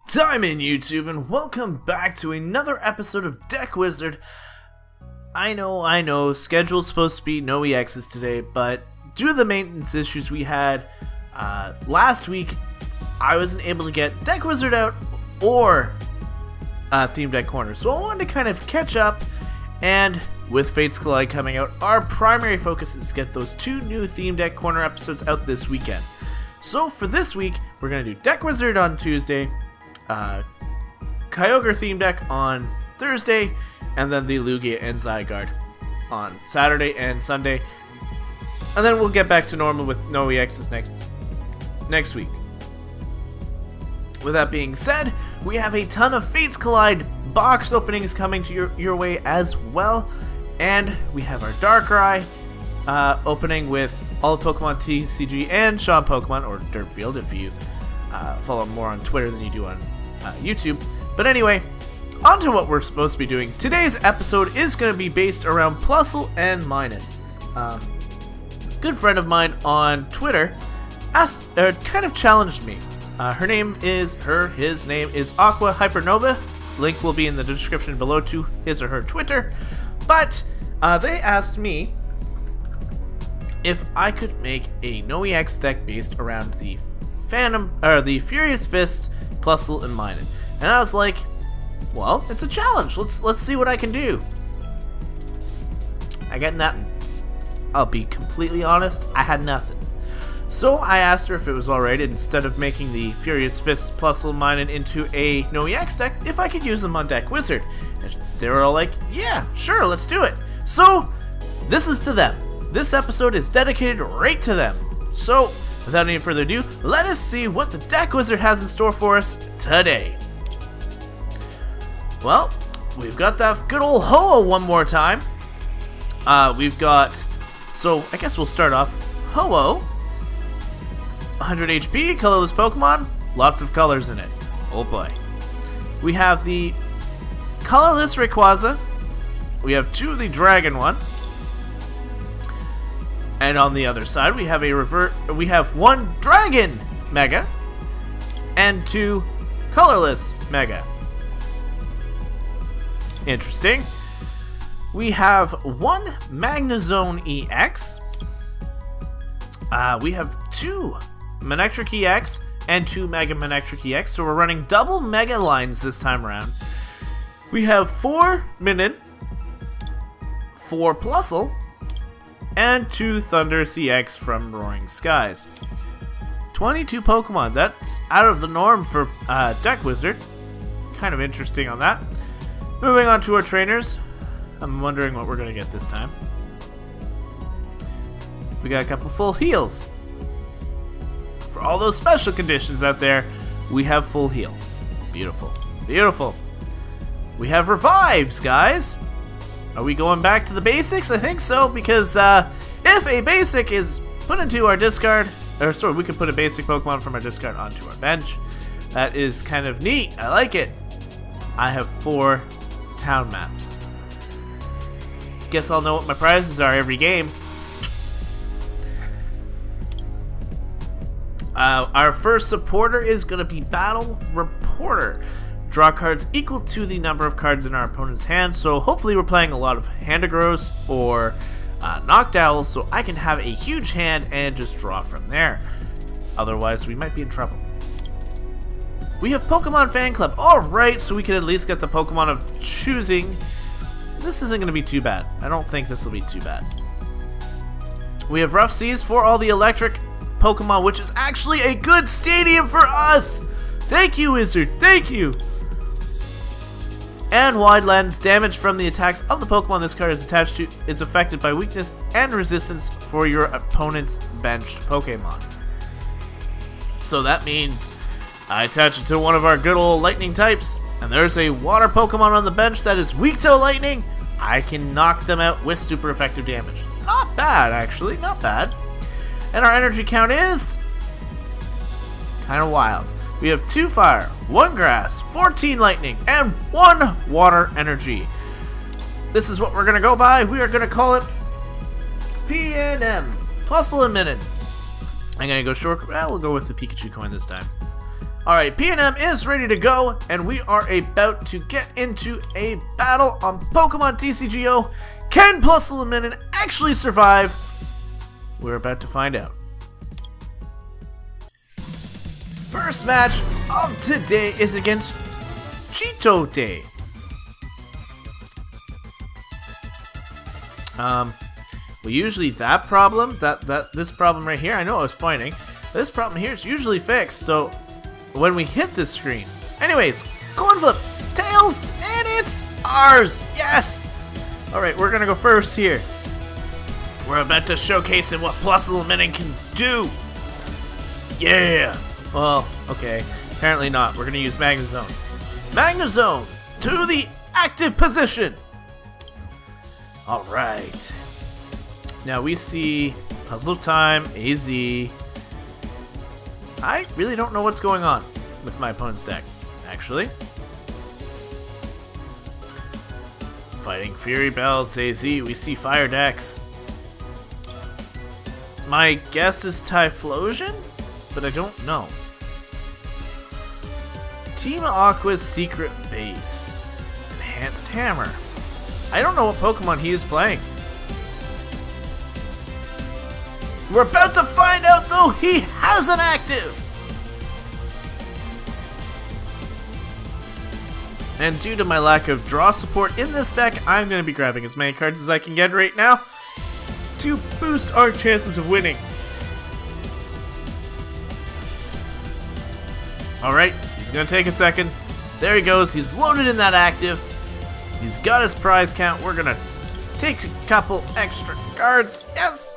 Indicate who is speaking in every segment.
Speaker 1: Diamond YouTube, and welcome back to another episode of Deck Wizard. I know, schedule's supposed to be no EXs today, but due to the maintenance issues we had last week, I wasn't able to get Deck Wizard out or Theme Deck Corner, so I wanted to kind of catch up, and with Fates Collide coming out, our primary focus is to get those two new Theme Deck Corner episodes out this weekend. So for this week, we're going to do Deck Wizard on Tuesday, Kyogre Theme Deck on Thursday, and then the Lugia and Zygarde on Saturday and Sunday. And then we'll get back to normal with no EXs next week. With that being said, we have a ton of Fates Collide box openings coming to your way as well. And we have our Darkrai opening with all the Pokemon TCG and Sean Pokemon, or Derpfield if you follow more on Twitter than you do on YouTube. But anyway, on to what we're supposed to be doing. Today's episode is going to be based around Plusle and Minun. Good friend of mine on Twitter kind of challenged me. His name is Aqua Hypernova. Link will be in the description below to his or her Twitter. But they asked me if I could make a no EX deck based around the the Furious Fists, Plusle and Minun. And I was like, well, it's a challenge. Let's see what I can do. I got nothing. I'll be completely honest, I had nothing. So I asked her if it was alright, instead of making the Furious Fists, Plusle, Minun into a no EX deck, if I could use them on Deck Wizard. And they were all like, yeah, sure, let's do it. So this is to them. This episode is dedicated right to them. So without any further ado, let us see what the Deck Wizard has in store for us today. Well, we've got that good old Ho-Oh one more time. So I guess we'll start off. Ho-Oh, 100 HP, colorless Pokemon, lots of colors in it. Oh boy. We have the colorless Rayquaza. We have two of the Dragon one. And on the other side, we have one Dragon Mega and two colorless Mega. Interesting. We have one Magnezone EX. We have two Manectric EX and two Mega Manectric EX, so we're running double Mega lines this time around. We have 4 Minun, 4 Plusle, and 2 Thunder CX from Roaring Skies. 22 Pokemon. That's out of the norm for Deck Wizard. Kind of interesting on that. Moving on to our trainers. I'm wondering what we're going to get this time. We got a couple full heals. For all those special conditions out there, we have full heal. Beautiful. Beautiful. We have revives, guys. Are we going back to the basics? I think so, because if a basic is put into our discard, we can put a basic Pokemon from our discard onto our bench. That is kind of neat. I like it. I have 4 town maps. Guess I'll know what my prizes are every game. Our first supporter is going to be Battle Reporter. Draw cards equal to the number of cards in our opponent's hand, so hopefully we're playing a lot of Handagros or Noctowls, so I can have a huge hand and just draw from there. Otherwise, we might be in trouble. We have Pokemon Fan Club. Alright, so we can at least get the Pokemon of choosing. This isn't going to be too bad. I don't think this will be too bad. We have Rough Seas for all the electric Pokemon, which is actually a good stadium for us! Thank you, Wizard! Thank you! And Wide Lens, damage from the attacks of the Pokemon this card is attached to is affected by weakness and resistance for your opponent's benched Pokemon. So that means I attach it to one of our good old lightning types, and there's a water Pokemon on the bench that is weak to lightning. I can knock them out with super effective damage. Not bad, actually, not bad. And our energy count is kind of wild. We have 2 fire, 1 grass, 14 lightning, and 1 water energy. This is what we're going to go by. We are going to call it PNM, Plusle and Minun. I'm going to go short. Well, we'll go with the Pikachu coin this time. Alright, P&M is ready to go, and we are about to get into a battle on Pokemon TCGO. Can Plusle and Minun actually survive? We're about to find out. First match of today is against Chitote. Well, usually that problem, this problem right here, I know I was pointing, this problem here is usually fixed, so when we hit this screen. Anyways, coin flip, tails, and it's ours, yes! Alright, we're gonna go first here. We're about to showcase what Plusle and Minun can do. Yeah! Well, okay, apparently not. We're gonna use Magnezone. Magnezone to the active position! Alright. Now we see Puzzle Time, AZ. I really don't know what's going on with my opponent's deck, actually. Fighting Fury Bells, AZ, we see Fire decks. My guess is Typhlosion, but I don't know. Team Aqua's Secret Base. Enhanced Hammer. I don't know what Pokemon he is playing. We're about to find out, though. He has an active! And due to my lack of draw support in this deck, I'm going to be grabbing as many cards as I can get right now to boost our chances of winning. Alright, he's going to take a second. There he goes. He's loaded in that active. He's got his prize count. We're going to take a couple extra cards. Yes!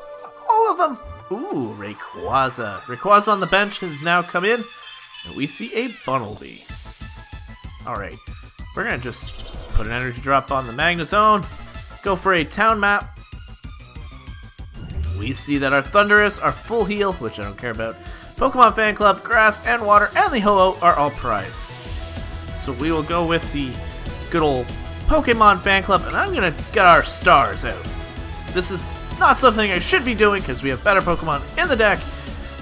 Speaker 1: All of them. Ooh, Rayquaza. Rayquaza on the bench has now come in, and we see a Bunnelby. Alright, we're going to just put an energy drop on the Magnezone, go for a town map. We see that our Thundurus, our full heal, which I don't care about, Pokemon Fan Club, Grass, and Water, and the Ho-Oh are all prized. So we will go with the good old Pokemon Fan Club, and I'm going to get our stars out. This is not something I should be doing because we have better Pokemon in the deck,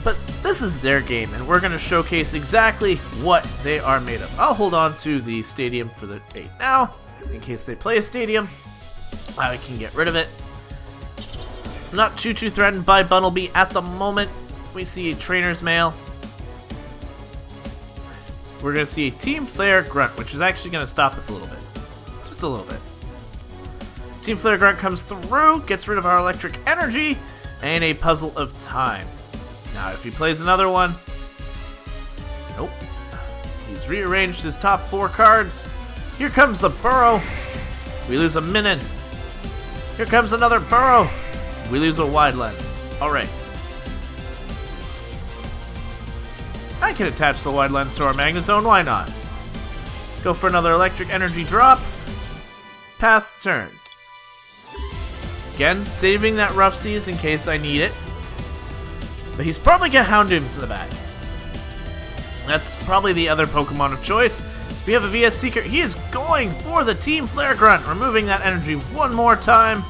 Speaker 1: but this is their game, and we're going to showcase exactly what they are made of. I'll hold on to the stadium for the bait now, in case they play a stadium. I can get rid of it. I'm not too threatened by Bunnelby at the moment. We see a Trainer's Mail. We're going to see a Team Flare Grunt, which is actually going to stop us a little bit. Just a little bit. Team Flare Grunt comes through, gets rid of our electric energy, and a Puzzle of Time. Now, if he plays another one... Nope. He's rearranged his top 4 cards. Here comes the Burrow. We lose a Minun. Here comes another Burrow. We lose a Wide Lens. Alright. I can attach the Wide Lens to our Magnezone, why not? Go for another electric energy drop. Pass the turn. Again, saving that Rough Seas in case I need it. But he's probably got Houndooms in the back. That's probably the other Pokemon of choice. We have a VS Seeker. He is going for the Team Flare Grunt, removing that energy one more time.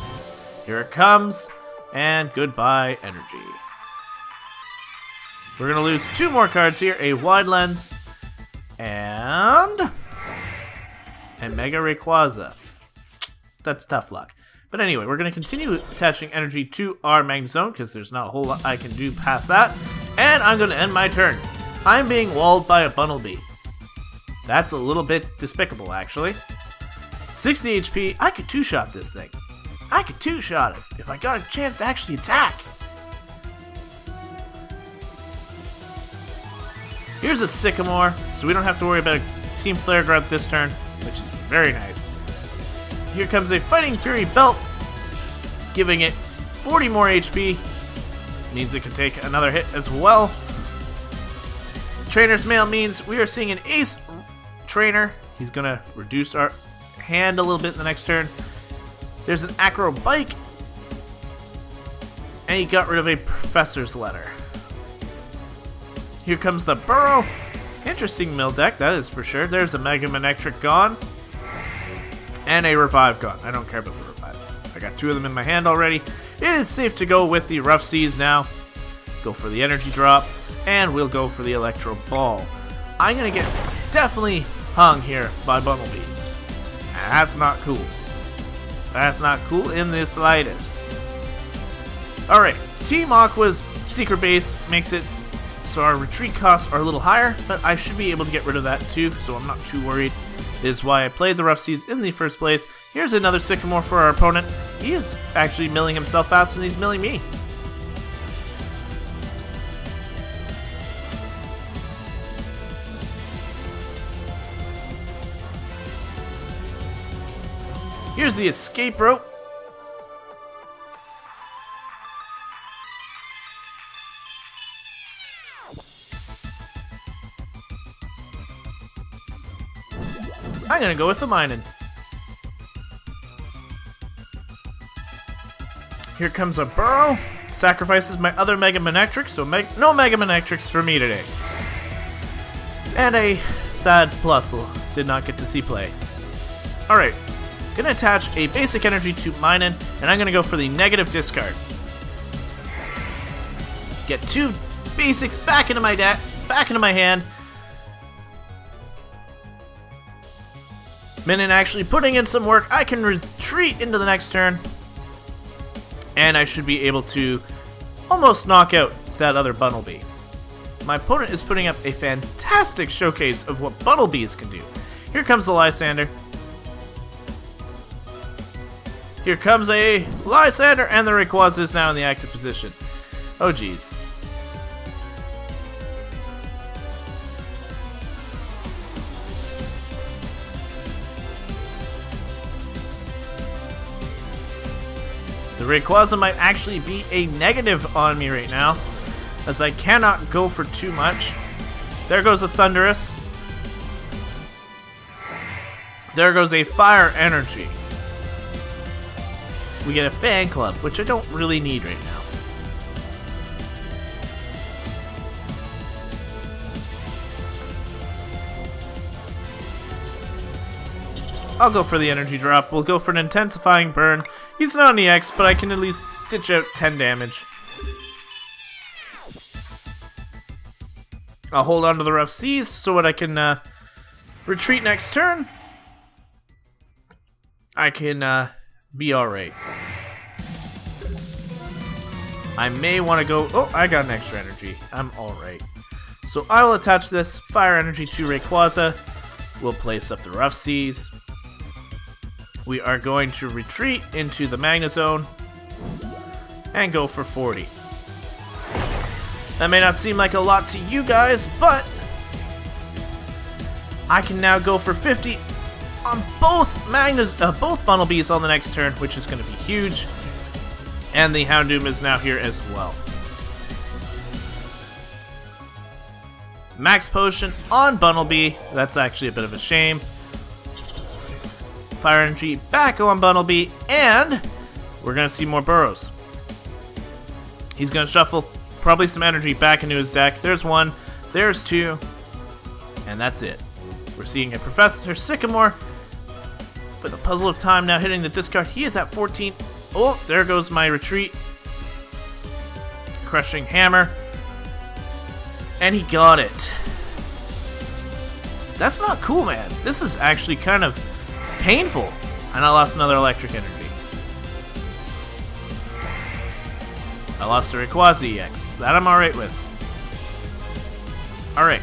Speaker 1: Here it comes. And goodbye, energy. We're going to lose 2 more cards here. A Wide Lens. And Mega Rayquaza. That's tough luck. But anyway, we're going to continue attaching energy to our Magnezone because there's not a whole lot I can do past that. And I'm going to end my turn. I'm being walled by a Bunnelby. That's a little bit despicable, actually. 60 HP. I could 2-shot this thing. I could 2-shot it if I got a chance to actually attack. Here's a Sycamore, so we don't have to worry about a Team Flare Grunt this turn, which is very nice. Here comes a Fighting Fury Belt, giving it 40 more HP. Means it can take another hit as well. Trainer's Mail means we are seeing an Ace Trainer. He's going to reduce our hand a little bit in the next turn. There's an Acro Bike. And he got rid of a Professor's Letter. Here comes the Burrow. Interesting mill deck, that is for sure. There's a Mega Manectric gone. And a Revive gone. I don't care about the Revive. I got 2 of them in my hand already. It is safe to go with the Rough Seas now. Go for the energy drop. And we'll go for the Electro Ball. I'm gonna get definitely hung here by bumblebees. And that's not cool. That's not cool in the slightest. Alright, Team Aqua's secret base makes it so our retreat costs are a little higher, but I should be able to get rid of that too, so I'm not too worried. This is why I played the Rough Seas in the first place. Here's another Sycamore for our opponent. He is actually milling himself faster than he's milling me. Here's the escape rope. I'm gonna go with the Minun. Here comes a burrow. Sacrifices my other Mega Manectrics, so no Mega Manectrics for me today. And a sad Plusle did not get to see play. Alright, gonna attach a basic energy to Minun, and I'm gonna go for the negative discard. Get 2 basics back into my hand. Minun actually putting in some work. I can retreat into the next turn, and I should be able to almost knock out that other Bumblebee. My opponent is putting up a fantastic showcase of what Bumblebees can do. Here comes the Lysander. Here comes a Lysander, and the Rayquaza is now in the active position. Oh geez. The Rayquaza might actually be a negative on me right now, as I cannot go for too much. There goes a Thundurus. There goes a Fire Energy. We get a Fan Club, which I don't really need right now. I'll go for the energy drop. We'll go for an intensifying burn. He's not an EX, but I can at least ditch out 10 damage. I'll hold on to the Rough Seas so that I can retreat next turn. I can be alright. I may want to go... Oh, I got an extra energy. I'm alright. So I will attach this Fire Energy to Rayquaza. We'll place up the Rough Seas. We are going to retreat into the Magnezone and go for 40. That may not seem like a lot to you guys, but I can now go for 50 on both Bumblebees on the next turn, which is going to be huge. And the Houndoom is now here as well. Max Potion on Bumblebee. That's actually a bit of a shame. Fire Energy back on Bumblebee, and we're going to see more burrows. He's going to shuffle probably some energy back into his deck. There's 1, there's 2, and that's it. We're seeing a Professor Sycamore with a Puzzle of Time now hitting the discard. He is at 14. Oh, there goes my retreat. Crushing Hammer. And he got it. That's not cool, man. This is actually kind of painful. And I lost another electric energy. I lost a Rayquaza EX. That I'm alright with. Alright.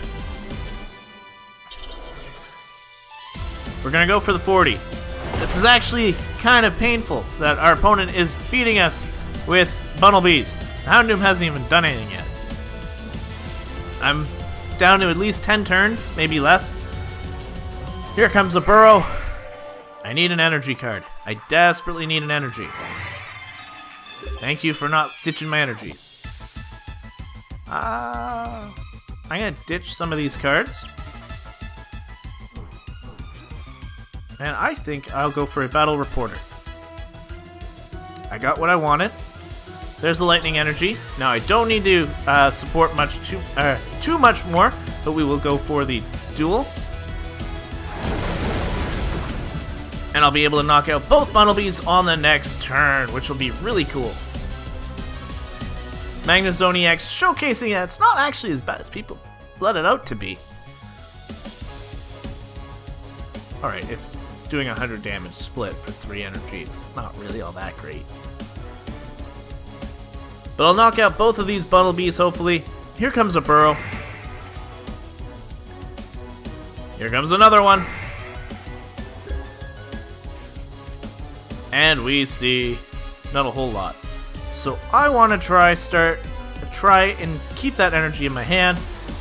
Speaker 1: We're gonna go for the 40. This is actually kind of painful that our opponent is beating us with Bumblebees. Houndoom hasn't even done anything yet. I'm down to at least 10 turns, maybe less. Here comes a Burrow. I need an energy card. I desperately need an energy. Thank you for not ditching my energies. I'm gonna ditch some of these cards. And I think I'll go for a Battle Reporter. I got what I wanted. There's the Lightning Energy. Now I don't need to support too much more, but we will go for the duel. And I'll be able to knock out both Bumblebees on the next turn, which will be really cool. Magnezone EX showcasing that it's not actually as bad as people let it out to be. Alright, it's doing 100 damage split for 3 energy. It's not really all that great. But I'll knock out both of these Bumblebees, hopefully. Here comes a burrow. Here comes another one. And we see not a whole lot. So I want to try and keep that energy in my hand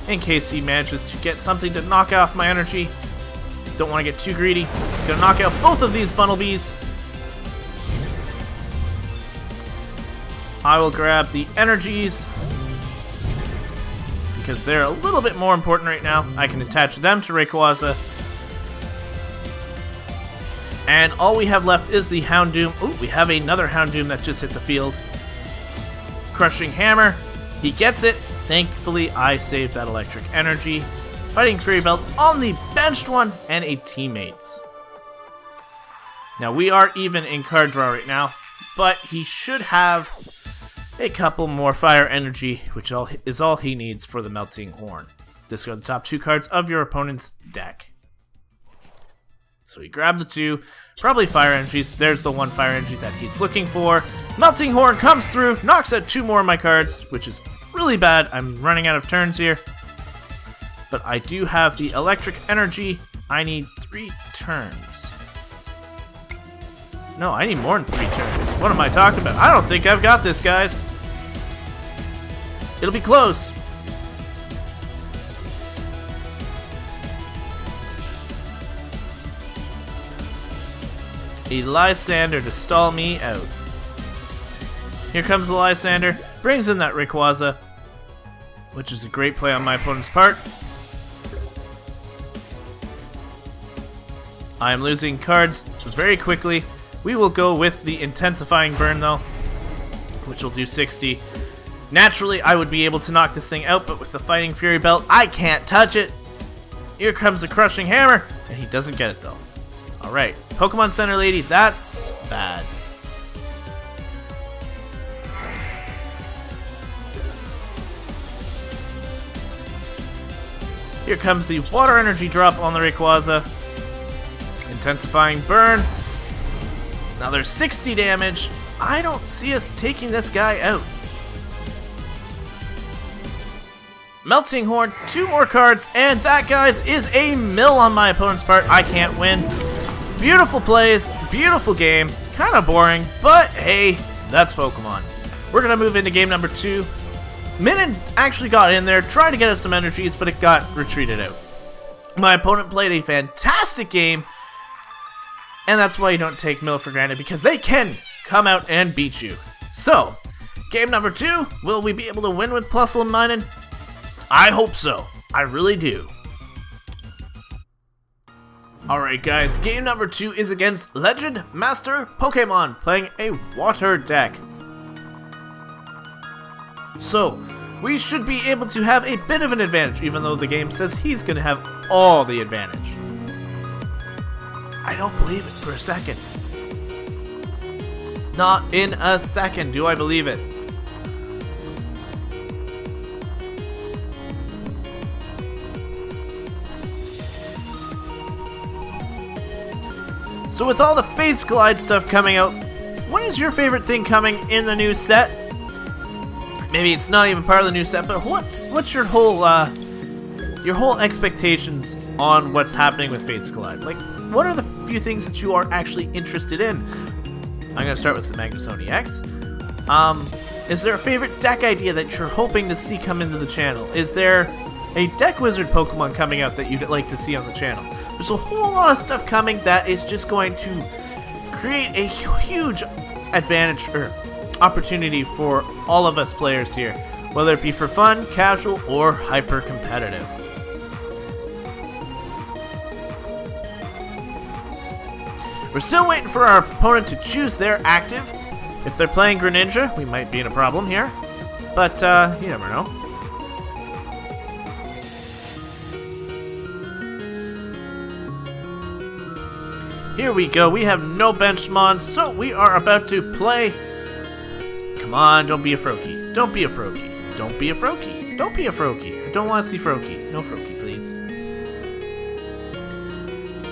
Speaker 1: in case he manages to get something to knock off my energy. Don't want to get too greedy. Gonna knock out both of these Bumblebees. I will grab the energies because they're a little bit more important right now. I can attach them to Rayquaza. And all we have left is the Houndoom. Oh, we have another Houndoom that just hit the field. Crushing Hammer. He gets it. Thankfully, I saved that electric energy. Fighting Fury Belt on the benched one and a teammates. Now, we are even in card draw right now, but he should have a couple more fire energy, which is all he needs for the Melting Horn. Discard the top 2 cards of your opponent's deck. So we grab the 2, probably fire energies. There's the 1 fire energy that he's looking for. Melting Horn comes through, knocks out 2 more of my cards, which is really bad. I'm running out of turns here. But I do have the electric energy. I need 3 turns. No, I need more than 3 turns. What am I talking about? I don't think I've got this, guys. It'll be close. A Lysander to stall me out. Here comes the Lysander. Brings in that Rayquaza, which is a great play on my opponent's part. I am losing cards very quickly. We will go with the Intensifying Burn, though, which will do 60. Naturally, I would be able to knock this thing out, but with the Fighting Fury Belt, I can't touch it. Here comes the Crushing Hammer, and he doesn't get it, though. Alright, Pokemon Center Lady, that's bad. Here comes the Water Energy drop on the Rayquaza. Intensifying Burn. Another 60 damage. I don't see us taking this guy out. Melting Horn, 2 more cards, and that, guys, is a mill on my opponent's part. I can't win. Beautiful plays, beautiful game. Kind of boring, but hey, that's Pokemon. We're going to move into game number 2. Minun actually got in there, tried to get us some energies, but it got retreated out. My opponent played a fantastic game, and that's why you don't take Mill for granted, because they can come out and beat you. So, game number 2, will we be able to win with Plusle and Minun? I hope so. I really do. Alright guys, game number 2 is against Legend Master Pokemon, playing a water deck. So, we should be able to have a bit of an advantage, even though the game says he's going to have all the advantage. I don't believe it for a second. Not in a second do I believe it. So with all the Fates Collide stuff coming out, what is your favorite thing coming in the new set? Maybe it's not even part of the new set, but what's your whole expectations on what's happening with Fates Collide? Like, what are the few things that you are actually interested in? I'm gonna start with the Magnusoni X. Is there a favorite deck idea that you're hoping to see come into the channel? Is there a Deck Wizard Pokemon coming out that you'd like to see on the channel? There's a whole lot of stuff coming that is just going to create a huge advantage or opportunity for all of us players here, whether it be for fun, casual, or hyper competitive. We're still waiting for our opponent to choose their active. If they're playing Greninja, we might be in a problem here, but you never know. Here we go, we have no bench mons, so we are about to play. Come on, don't be a Froakie. Don't be a Froakie. Don't be a Froakie. Don't be a Froakie. I don't want to see Froakie. No Froakie, please.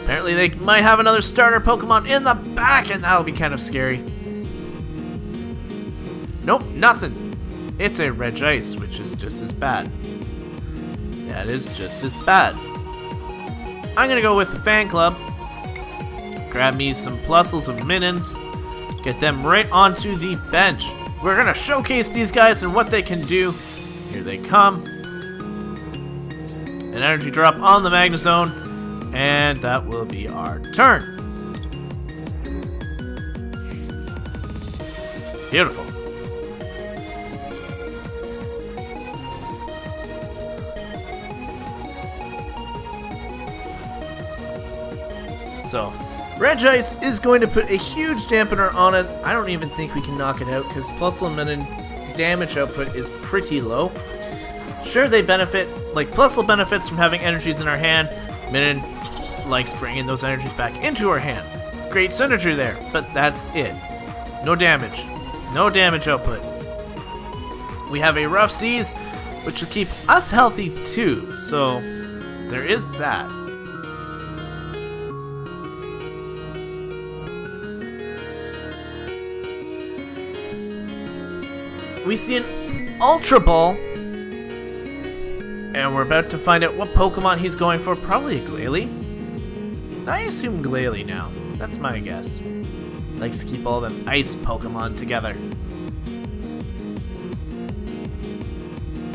Speaker 1: Apparently they might have another starter Pokemon in the back, and that'll be kind of scary. Nope, nothing. It's a Regice, which is just as bad. That is just as bad. I'm gonna go with the fan club. Grab me some Plusles and Minuns. Get them right onto the bench. We're gonna showcase these guys and what they can do. Here they come. An energy drop on the Magnezone, and that will be our turn. Beautiful. So, Regice is going to put a huge dampener on us. I don't even think we can knock it out because Plusle and Minun's damage output is pretty low. Sure, they benefit, like Plusle benefits from having energies in our hand. Minun likes bringing those energies back into our hand. Great synergy there, but that's it. No damage. No damage output. We have a Rough Seas, which will keep us healthy too, so there is that. We see an Ultra Ball, and we're about to find out what Pokemon he's going for. Probably a Glalie. I assume Glalie now. That's my guess. Likes to keep all them ice Pokemon together.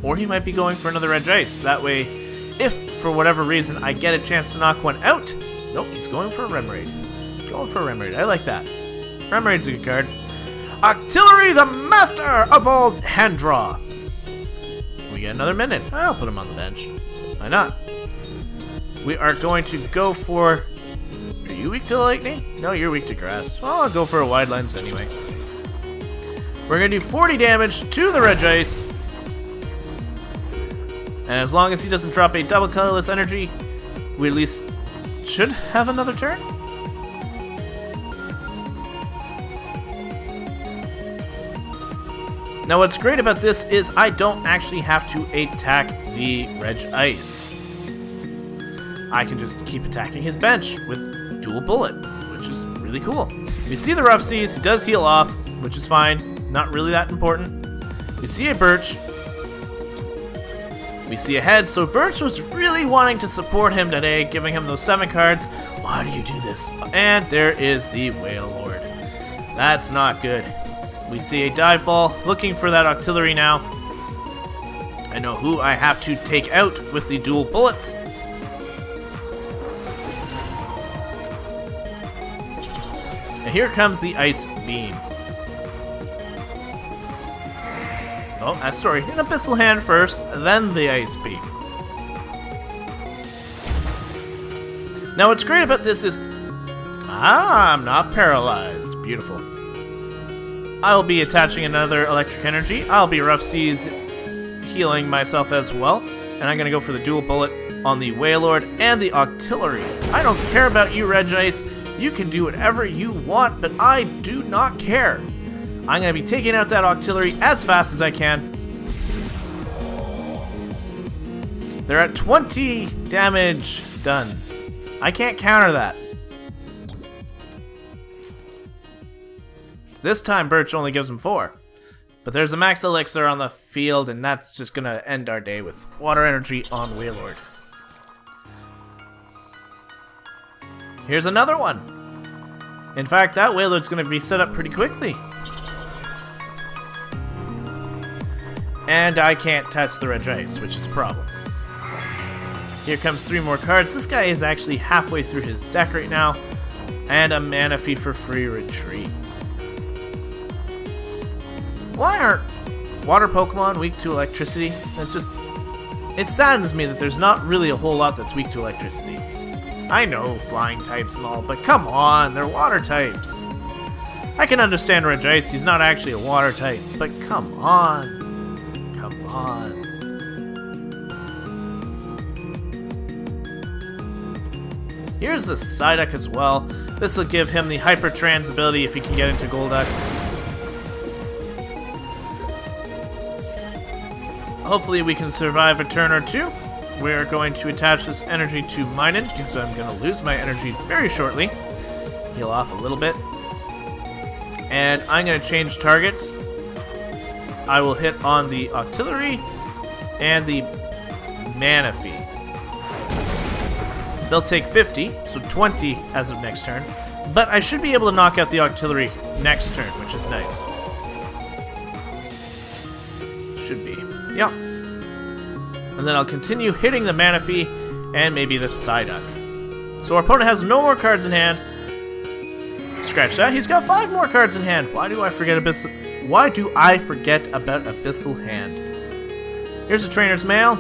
Speaker 1: Or he might be going for another Regice. That way, if for whatever reason I get a chance to knock one out, nope, he's going for a Remoraid. Going for a Remoraid. I like that. Remoraid's a good card. Octillery, the master of all hand draw. We get another Minun. I'll put him on the bench. Why not? We are going to go for... Are you weak to lightning? No, you're weak to grass. Well, I'll go for a wide lens anyway. We're going to do 40 damage to the Regice. And as long as he doesn't drop a double colorless energy, we at least should have another turn. Now what's great about this is I don't actually have to attack the Regice. I can just keep attacking his bench with dual bullet, which is really cool. We see the Rough Seas, he does heal off, which is fine, not really that important. We see a Birch. We see a Head, so Birch was really wanting to support him today, giving him those 7 cards. Why do you do this? And there is the Whale Lord. That's not good. We see a Dive Ball, looking for that Octillery now. I know who I have to take out with the dual bullets. And here comes the Ice Beam. Oh, sorry, an Abyssal Hand first, then the Ice Beam. Now what's great about this is, I'm not paralyzed. Beautiful. I'll be attaching another Electric Energy. I'll be Rough Seas healing myself as well. And I'm going to go for the dual bullet on the Wailord and the Octillery. I don't care about you, Regice. You can do whatever you want, but I do not care. I'm going to be taking out that Octillery as fast as I can. They're at 20 damage. Done. I can't counter that. This time, Birch only gives him 4. But there's a Max Elixir on the field, and that's just going to end our day with Water Energy on Wailord. Here's another one. In fact, that Wailord's going to be set up pretty quickly. And I can't touch the Regice, which is a problem. Here comes 3 more cards. This guy is actually halfway through his deck right now. And a Manaphy for free retreat. Why aren't water Pokemon weak to electricity? That's just... It saddens me that there's not really a whole lot that's weak to electricity. I know flying types and all, but come on, they're water types. I can understand Regice, he's not actually a water type, but come on. Come on. Here's the Psyduck as well. This will give him the Hyper Trans ability if he can get into Golduck. Hopefully we can survive a turn or two. we're going to attach this energy to Minun, so I'm going to lose my energy very shortly. Heal off a little bit. And I'm going to change targets. I will hit on the artillery and the Manaphy. They'll take 50, so 20 as of next turn. But I should be able to knock out the artillery next turn, which is nice. Should be. Yeah. And then I'll continue hitting the Manaphy and maybe the Psyduck. So our opponent has no more cards in hand. Scratch that. He's got 5 more cards in hand. Why do I forget Abyssal? Why do I forget about Abyssal Hand? Here's a Trainer's Mail.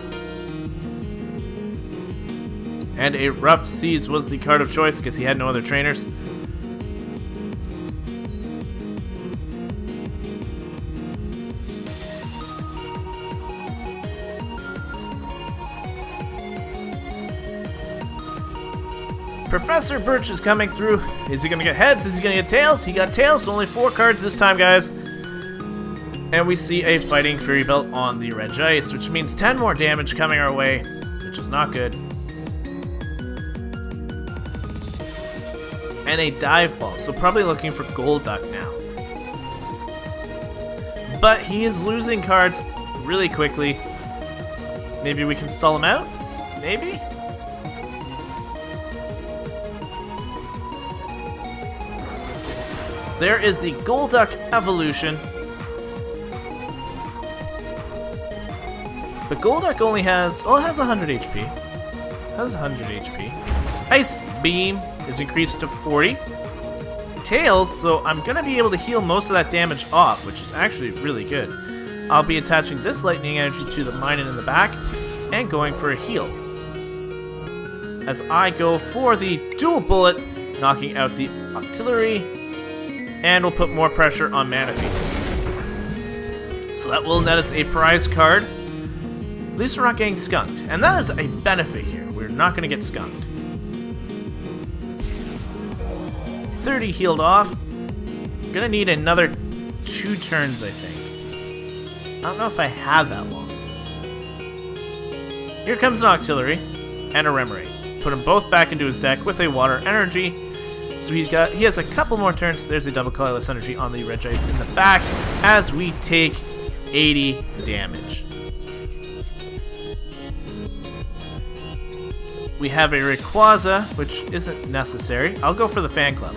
Speaker 1: And a Rough Seas was the card of choice because he had no other trainers. Professor Birch is coming through. Is he going to get heads? Is he going to get tails? He got tails, so only 4 cards this time, guys. And we see a Fighting Fury Belt on the Red Ice, which means 10 more damage coming our way, which is not good. And a Dive Ball, so probably looking for Golduck now. But he is losing cards really quickly. Maybe we can stall him out? Maybe? There is the Golduck evolution. But Golduck only has, well, it has 100 HP. It has 100 HP. Ice Beam is increased to 40. Tails, so I'm going to be able to heal most of that damage off, which is actually really good. I'll be attaching this lightning energy to the Minun in the back and going for a heal. As I go for the dual bullet, knocking out the artillery, and we'll put more pressure on Manaphy. So that will net us a prize card. At least we're not getting skunked. And that is a benefit here. We're not going to get skunked. 30 healed off. I'm going to need another 2 turns, I think. I don't know if I have that long. Here comes an artillery and a Remoraid. Put them both back into his deck with a water energy. So he has a couple more turns. There's a double colorless energy on the Red Ice in the back as we take 80 damage. We have a Rayquaza, which isn't necessary. I'll go for the Fan Club.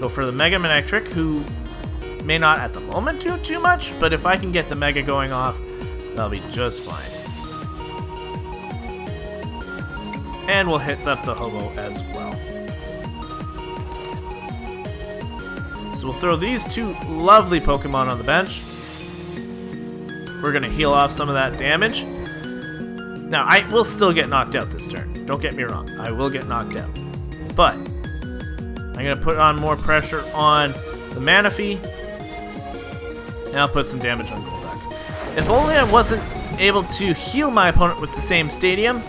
Speaker 1: Go for the Mega Manectric, who may not at the moment do too much, but if I can get the Mega going off, that'll be just fine. And we'll hit up the Hobo as well. So we'll throw these 2 lovely Pokemon on the bench. We're going to heal off some of that damage. Now, I will still get knocked out this turn. Don't get me wrong. I will get knocked out. But I'm going to put on more pressure on the Manaphy. And I'll put some damage on Golduck. If only I wasn't able to heal my opponent with the same Stadium.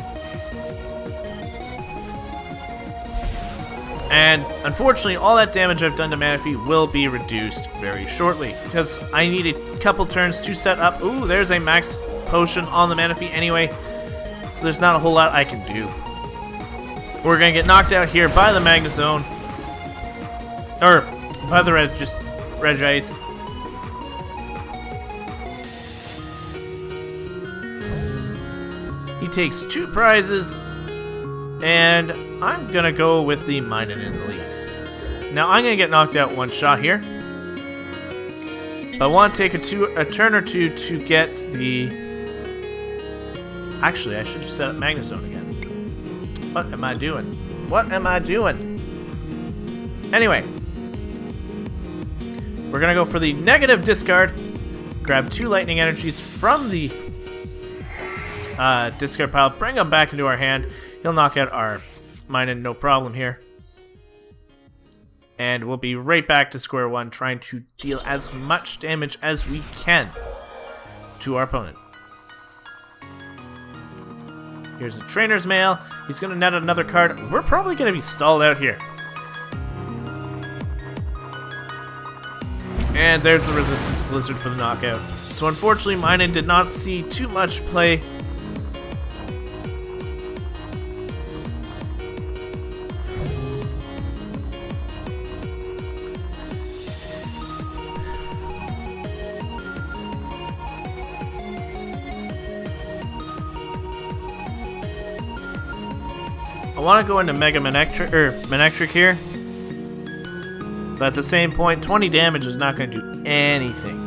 Speaker 1: And unfortunately, all that damage I've done to Manaphy will be reduced very shortly. Because I need a couple turns to set up. Ooh, there's a max potion on the Manaphy anyway. So there's not a whole lot I can do. We're going to get knocked out here by the Magnezone. Or by the Red Ice. He takes 2 prizes. And I'm going to go with the Minun in the lead. Now I'm going to get knocked out 1 shot here. But I want to take a turn or 2 to get the... Actually, I should have set up Magnezone again. What am I doing? What am I doing? Anyway. We're going to go for the negative discard. Grab 2 lightning energies from the discard pile. Bring them back into our hand. He'll knock out our Minun, no problem here. And we'll be right back to square one, trying to deal as much damage as we can to our opponent. Here's a Trainer's Mail. He's going to net another card. We're probably going to be stalled out here. And there's the Resistance Blizzard for the knockout. So unfortunately, Minun did not see too much play I want to go into Mega Manectric here. But at the same point, 20 damage is not going to do anything.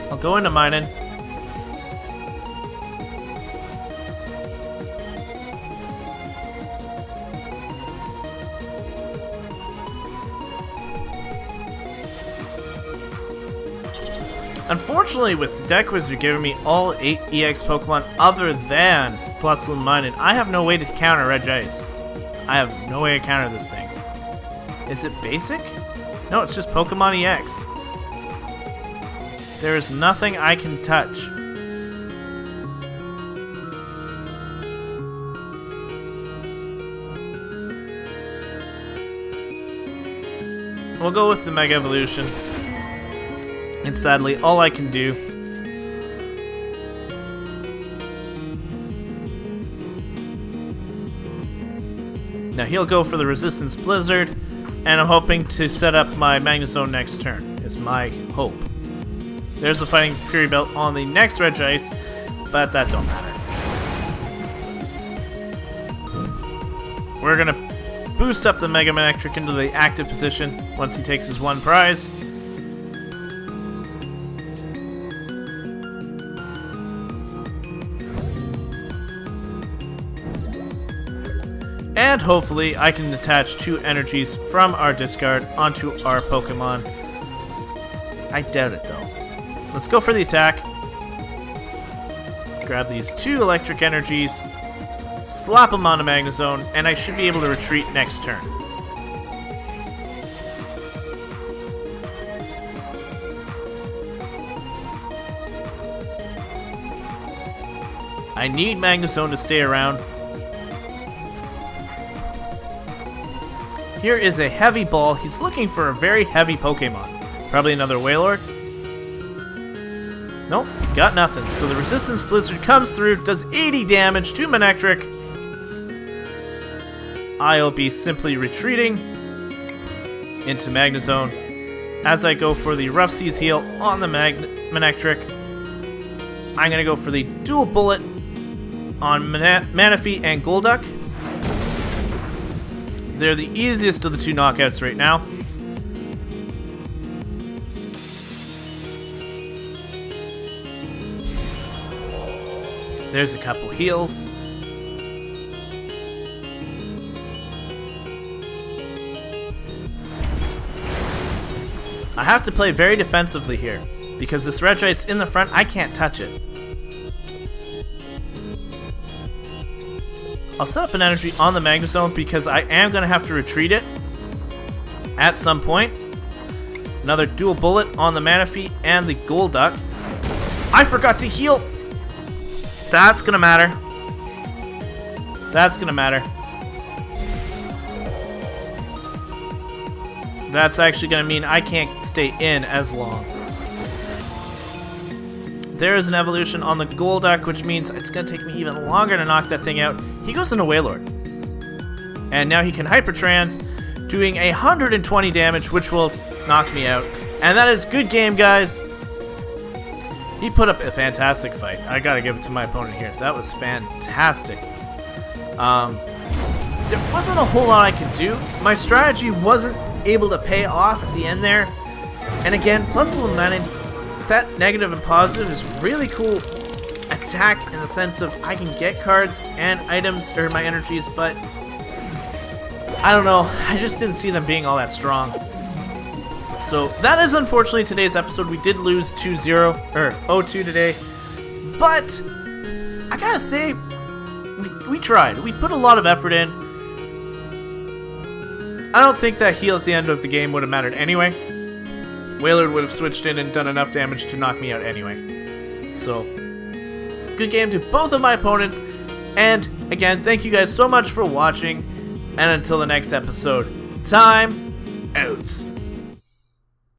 Speaker 1: I'll go into Minun. Unfortunately, with the deck wizard giving me all 8 EX Pokemon other than Plusle and Minun, I have no way to counter Regice. I have no way to counter this thing. Is it basic? No, it's just Pokemon EX. There is nothing I can touch. We'll go with the Mega Evolution. And sadly, all I can do now he'll go for the Resistance Blizzard, and I'm hoping to set up my Magnezone next turn, is my hope. There's the Fighting Fury Belt on the next Regice, but that don't matter. We're gonna boost up the Mega Manectric into the active position once he takes his one prize. And hopefully I can attach 2 energies from our discard onto our Pokemon. I doubt it though. Let's go for the attack. Grab these 2 electric energies, slap them onto Magnezone, and I should be able to retreat next turn. I need Magnezone to stay around. Here is a heavy ball. He's looking for a very heavy Pokemon. Probably another Wailord. Nope, got nothing. So the Resistance Blizzard comes through, does 80 damage to Manectric. I'll be simply retreating into Magnezone. As I go for the Rough Seas heal on the Manectric, I'm going to go for the Dual Bullet on Manaphy and Golduck. They're the easiest of the 2 knockouts right now. There's a couple heals. I have to play very defensively here, because this Regice in the front, I can't touch it. I'll set up an energy on the Magnezone because I am going to have to retreat it at some point. Another Dual Bullet on the Manaphy and the Golduck. I forgot to heal! That's going to matter. That's going to matter. That's actually going to mean I can't stay in as long. There is an evolution on the Golduck, which means it's going to take me even longer to knock that thing out. He goes into Wailord. And now he can Hyper Trans, doing 120 damage, which will knock me out. And that is good game, guys. He put up a fantastic fight. I got to give it to my opponent here. That was fantastic. There wasn't a whole lot I could do. My strategy wasn't able to pay off at the end there. And again, Plusle and Minun, that negative and positive is really cool attack in the sense of I can get cards and items or my energies, but I don't know, I just didn't see them being all that strong. So that is unfortunately today's episode. We did lose 2-0 or 0-2 today, but I gotta say we tried. We put a lot of effort in. I don't think that heal at the end of the game would have mattered anyway. Wailord would have switched in and done enough damage to knock me out anyway. So, good game to both of my opponents. And, again, thank you guys so much for watching. And until the next episode, time out.